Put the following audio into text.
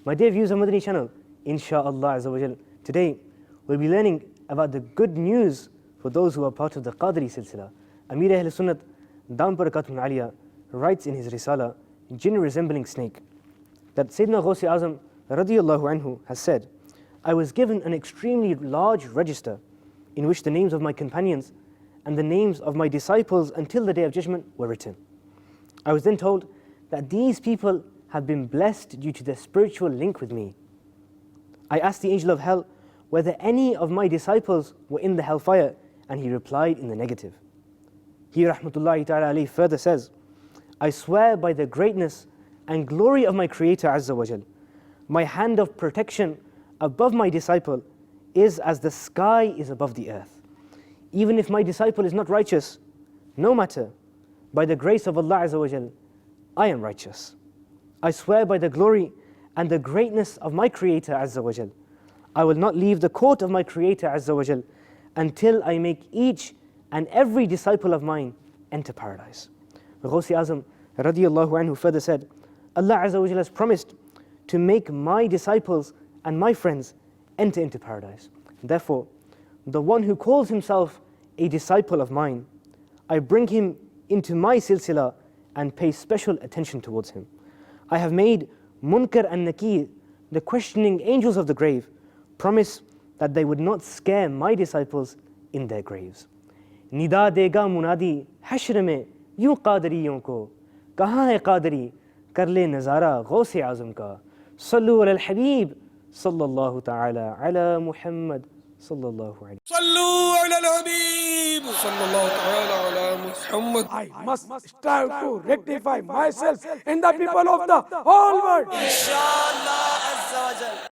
My dear viewers on Madani channel, Insha'Allah Azza wa Jal, today we'll be learning about the good news for those who are part of the Qadiri silsila. Amir Ahl Sunnat, Dam Barakatuh Aliyah, writes in his Risala, Jinn resembling snake, that Sayyidina Ghusi Azam radiyallahu anhu has said, I was given an extremely large register in which the names of my companions and the names of my disciples until the Day of Judgment were written. I was then told that these people have been blessed due to their spiritual link with me. I asked the angel of hell whether any of my disciples were in the hellfire, and he replied in the negative. He rahmatullahi ta'ala alayhi further says, I swear by the greatness and glory of my Creator Azza wa Jal, my hand of protection above my disciple is as the sky is above the earth. Even if my disciple is not righteous, no matter, by the grace of Allah Azza wa Jal, I am righteous. I swear by the glory and the greatness of my Creator Azza wa Jal, I will not leave the court of my Creator Azza wa Jal until I make each and every disciple of mine enter paradise. Ghusi Azam radiyallahu anhu further said, Allah Azza wa Jal has promised to make my disciples and my friends enter into paradise. Therefore, the one who calls himself a disciple of mine, I bring him into my silsila and pay special attention towards him. I have made Munkar and Nakir, the questioning angels of the grave, promise that they would not scare my disciples in their graves. Nida dega munadi hashr mein yun qadiriyon ko, kahan hai qadiri, kar le nazara Ghusi Azam ka. Sallu ala al-Habib, sallallahu ta'ala ala Muhammad, sallallahu alayhi. Sallu ala al-Habib, sallallahu ta'ala ala Muhammad. I must strive to rectify myself and the people of the whole world. Inshallah.